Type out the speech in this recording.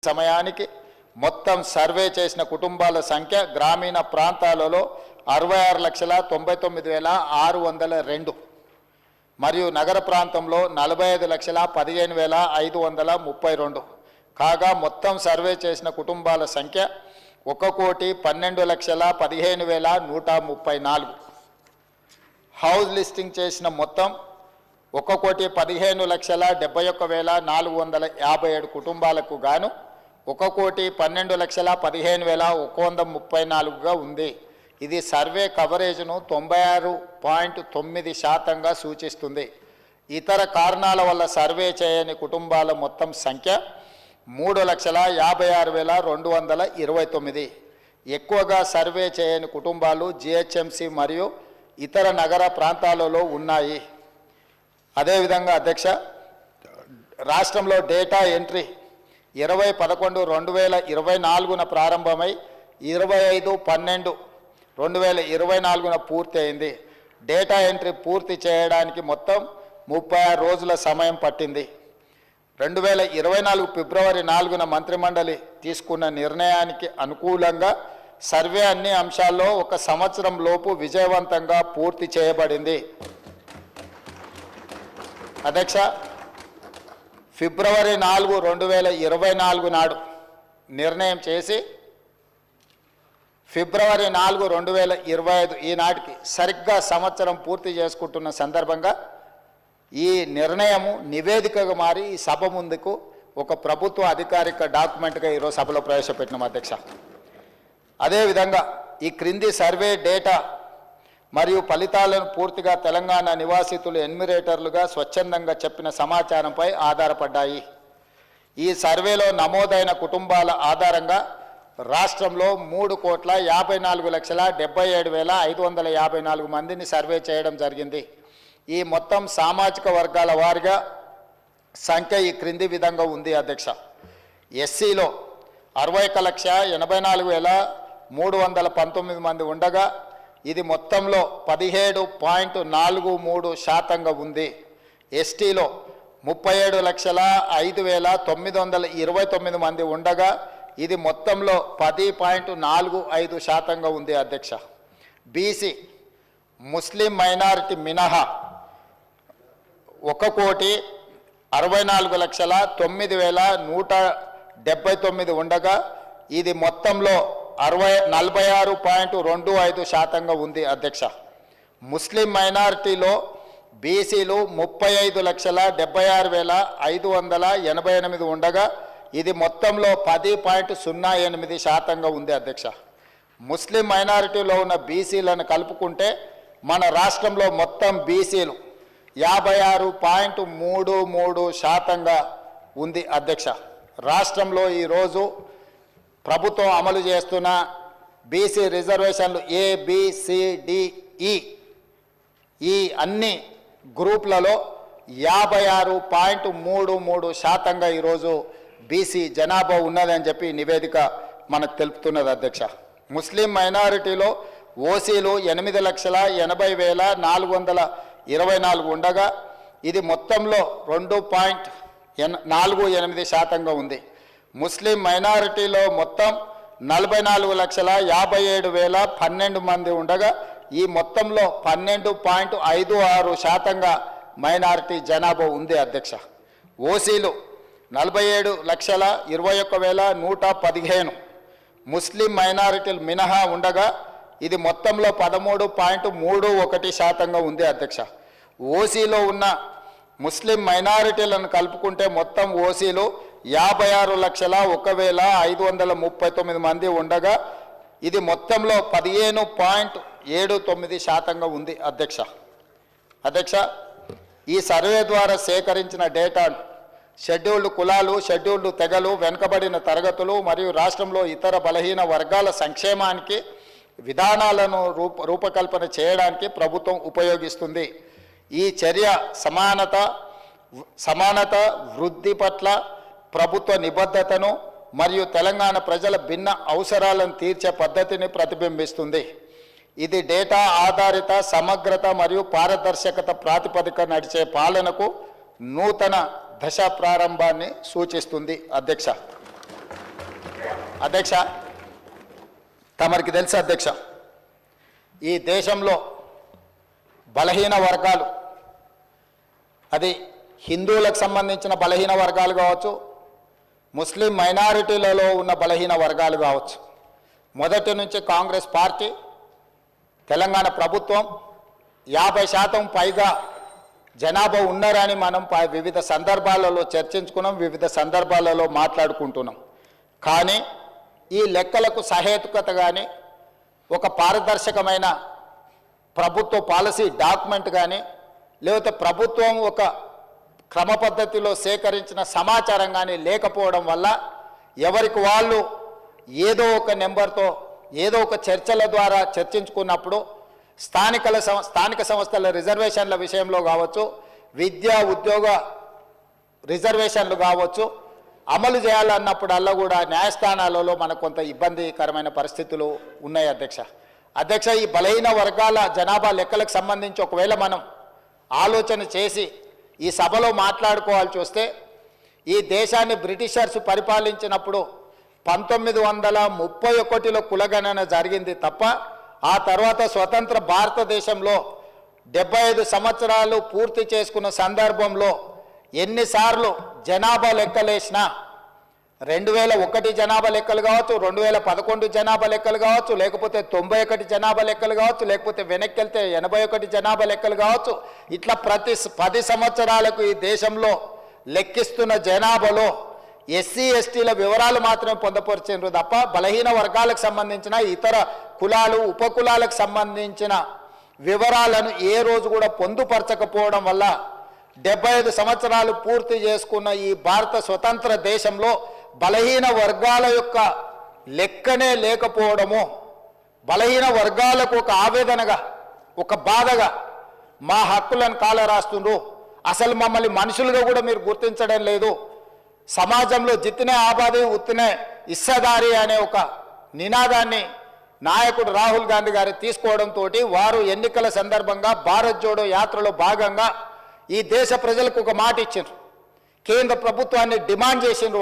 సమయానికి మొత్తం సర్వే చేసిన కుటుంబాల సంఖ్య గ్రామీణ ప్రాంతాలలో 66,99,602 మరియు నగర ప్రాంతంలో 45,15,532 కాగా మొత్తం సర్వే చేసిన కుటుంబాల సంఖ్య 1,12,15,134 హౌస్ లిస్టింగ్ చేసిన మొత్తం 1,15,71,457 కుటుంబాలకు గాను 1,12,15,134గా ఉంది. ఇది సర్వే కవరేజ్ను 96.9%గా సూచిస్తుంది. ఇతర కారణాల వల్ల సర్వే చేయని కుటుంబాల మొత్తం సంఖ్య 3,56,229. ఎక్కువగా సర్వే చేయని కుటుంబాలు జిహెచ్ఎంసి మరియు ఇతర నగర ప్రాంతాలలో ఉన్నాయి. అదేవిధంగా అధ్యక్ష, రాష్ట్రంలో డేటా ఎంట్రీ 20/11/2024 ప్రారంభమై 25/12/2024 పూర్తి అయింది. డేటా ఎంట్రీ పూర్తి చేయడానికి మొత్తం 36 రోజుల సమయం పట్టింది. 2024 ఫిబ్రవరి 4న మంత్రిమండలి తీసుకున్న నిర్ణయానికి అనుకూలంగా సర్వే అన్ని అంశాల్లో 1 సంవత్సరం లోపు విజయవంతంగా పూర్తి చేయబడింది. అధ్యక్ష, ఫిబ్రవరి 4, 2024 నాడు నిర్ణయం చేసి ఫిబ్రవరి 4, 2025 ఈనాటికి సరిగ్గా సంవత్సరం పూర్తి చేసుకుంటున్న సందర్భంగా ఈ నిర్ణయము నివేదికగా మారి ఈ సభ ముందుకు ఒక ప్రభుత్వ అధికారిక డాక్యుమెంట్గా ఈరోజు సభలో ప్రవేశపెట్టినాం అధ్యక్ష. అదేవిధంగా ఈ క్రింది సర్వే డేటా మరియు ఫలితాలను పూర్తిగా తెలంగాణ నివాసితులు ఎన్యూమరేటర్లుగా స్వచ్ఛందంగా చెప్పిన సమాచారంపై ఆధారపడ్డాయి. ఈ సర్వేలో నమోదైన కుటుంబాల ఆధారంగా రాష్ట్రంలో 3,54,77,554 మందిని సర్వే చేయడం జరిగింది. ఈ మొత్తం సామాజిక వర్గాల వారిగా సంఖ్య ఈ క్రింది విధంగా ఉంది అధ్యక్ష. ఎస్సీలో 61,84,319 మంది ఉండగా ఇది మొత్తంలో 17.43% ఉంది. ఎస్టీలో 37,05,929 మంది ఉండగా ఇది మొత్తంలో 10.45% ఉంది అధ్యక్ష. బీసీ ముస్లిం మైనారిటీ మినహా 1,64,09,179 ఉండగా ఇది మొత్తంలో 46.25% ఉంది అధ్యక్ష. ముస్లిం మైనారిటీలో బీసీలు 35,76,588 ఉండగా ఇది మొత్తంలో 10.08% ఉంది అధ్యక్ష. ముస్లిం మైనారిటీలో ఉన్న బీసీలను కలుపుకుంటే మన రాష్ట్రంలో మొత్తం బీసీలు 56.33% ఉంది అధ్యక్ష. రాష్ట్రంలో ఈరోజు ప్రభుత్వం అమలు చేస్తున్న బీసీ రిజర్వేషన్లు ABCDE ఈ అన్ని గ్రూప్లలో 56.33% ఈరోజు బీసీ జనాభా ఉన్నదని చెప్పి నివేదిక మనకు తెలుపుతున్నది అధ్యక్ష. ముస్లిం మైనారిటీలో ఓసీలు 8,80,424 ఉండగా ఇది మొత్తంలో 2.48% ఉంది. ముస్లిం మైనారిటీలో మొత్తం 44,57,012 మంది ఉండగా ఈ మొత్తంలో 12.56% మైనారిటీ జనాభా ఉంది అధ్యక్ష. ఓసీలు 47,21,115 ముస్లిం మైనారిటీలు మినహా ఉండగా ఇది మొత్తంలో 13.31% ఉంది అధ్యక్ష. ఓసీలో ఉన్న ముస్లిం మైనారిటీలను కలుపుకుంటే మొత్తం ఓసీలు 56,01,539 మంది ఉండగా ఇది మొత్తంలో 15.79% ఉంది అధ్యక్ష. ఈ సర్వే ద్వారా సేకరించిన డేటాను షెడ్యూల్డ్ కులాలు, షెడ్యూల్డ్ తెగలు, వెనుకబడిన తరగతులు మరియు రాష్ట్రంలో ఇతర బలహీన వర్గాల సంక్షేమానికి విధానాలను రూపకల్పన చేయడానికి ప్రభుత్వం ఉపయోగిస్తుంది. ఈ చర్య సమానత వృద్ధి పట్ల ప్రభుత్వ నిబద్ధతను మరియు తెలంగాణ ప్రజల భిన్న అవసరాలను తీర్చే పద్ధతిని ప్రతిబింబిస్తుంది. ఇది డేటా ఆధారిత సమగ్రత మరియు పారదర్శకత ప్రాతిపదిక నడిచే పాలనకు నూతన దశ ప్రారంభాన్ని సూచిస్తుంది అధ్యక్ష. అధ్యక్ష, తమరికి తెలుసు అధ్యక్ష, ఈ దేశంలో బలహీన వర్గాలు, అది హిందువులకు సంబంధించిన బలహీన వర్గాలు కావచ్చు, ముస్లిం మైనారిటీలలో ఉన్న బలహీన వర్గాలు కావచ్చు, మొదటి నుంచి కాంగ్రెస్ పార్టీ, తెలంగాణ ప్రభుత్వం 50% పైగా జనాభా ఉన్నారని మనం వివిధ సందర్భాలలో చర్చించుకున్నాం, వివిధ సందర్భాలలో మాట్లాడుకుంటున్నాం. కానీ ఈ లెక్కలకు సహేతుకత కానీ, ఒక పారదర్శకమైన ప్రభుత్వ పాలసీ డాక్యుమెంట్ కానీ, లేకపోతే ప్రభుత్వం ఒక క్రమ పద్ధతిలో సేకరించిన సమాచారం కానీ లేకపోవడం వల్ల ఎవరికి వాళ్ళు ఏదో ఒక నెంబర్తో ఏదో ఒక చర్చల ద్వారా చర్చించుకున్నప్పుడు స్థానిక సంస్థల రిజర్వేషన్ల విషయంలో కావచ్చు, విద్యా ఉద్యోగ రిజర్వేషన్లు కావచ్చు, అమలు చేయాలన్నప్పుడల్లా కూడా న్యాయస్థానాలలో మనకు కొంత ఇబ్బందికరమైన పరిస్థితులు ఉన్నాయి అధ్యక్ష. ఈ బలహీన వర్గాల జనాభా లెక్కలకు సంబంధించి ఒకవేళ మనం ఆలోచన చేసి ఈ సభలో మాట్లాడుకోవాల్సి వస్తే, ఈ దేశాన్ని బ్రిటిషర్స్ పరిపాలించినప్పుడు 1931లో కులగణన జరిగింది తప్ప, ఆ తర్వాత స్వతంత్ర భారతదేశంలో 75 సంవత్సరాలు పూర్తి చేసుకున్న సందర్భంలో ఎన్నిసార్లు జనాభా లెక్కలేసినా 2001 జనాభా లెక్కలు కావచ్చు, 2011 జనాభా లెక్కలు కావచ్చు, లేకపోతే 91 జనాభా లెక్కలు కావచ్చు, లేకపోతే వెనక్కి వెళ్తే 81 జనాభా లెక్కలు కావచ్చు, ఇట్లా ప్రతి 10 సంవత్సరాలకు ఈ దేశంలో లెక్కిస్తున్న జనాభాలో ఎస్సీ ఎస్టీల వివరాలు మాత్రమే పొందపరిచారు తప్ప బలహీన వర్గాలకు సంబంధించిన ఇతర కులాలు ఉపకులాలకు సంబంధించిన వివరాలను ఏ రోజు కూడా పొందుపరచకపోవడం వల్ల 75 సంవత్సరాలు పూర్తి చేసుకున్న ఈ భారత స్వతంత్ర దేశంలో బలహీన వర్గాల యొక్క లెక్కనే లేకపోవడము, బలహీన వర్గాలకు ఒక ఆవేదనగా, ఒక బాధగా మా హక్కులను కాలరాస్తుండ్రు, అసలు మమ్మల్ని మనుషులుగా కూడా మీరు గుర్తించడం లేదు, సమాజంలో జిత్తినే ఆబాది ఉత్తినే ఇస్సదారి అనే ఒక నినాదాన్ని నాయకుడు రాహుల్ గాంధీ గారు తీసుకోవడంతో వారు ఎన్నికల సందర్భంగా భారత్ జోడో యాత్రలో భాగంగా ఈ దేశ ప్రజలకు ఒక మాట ఇచ్చారు, కేంద్ర ప్రభుత్వాన్ని డిమాండ్ చేసిండ్రు.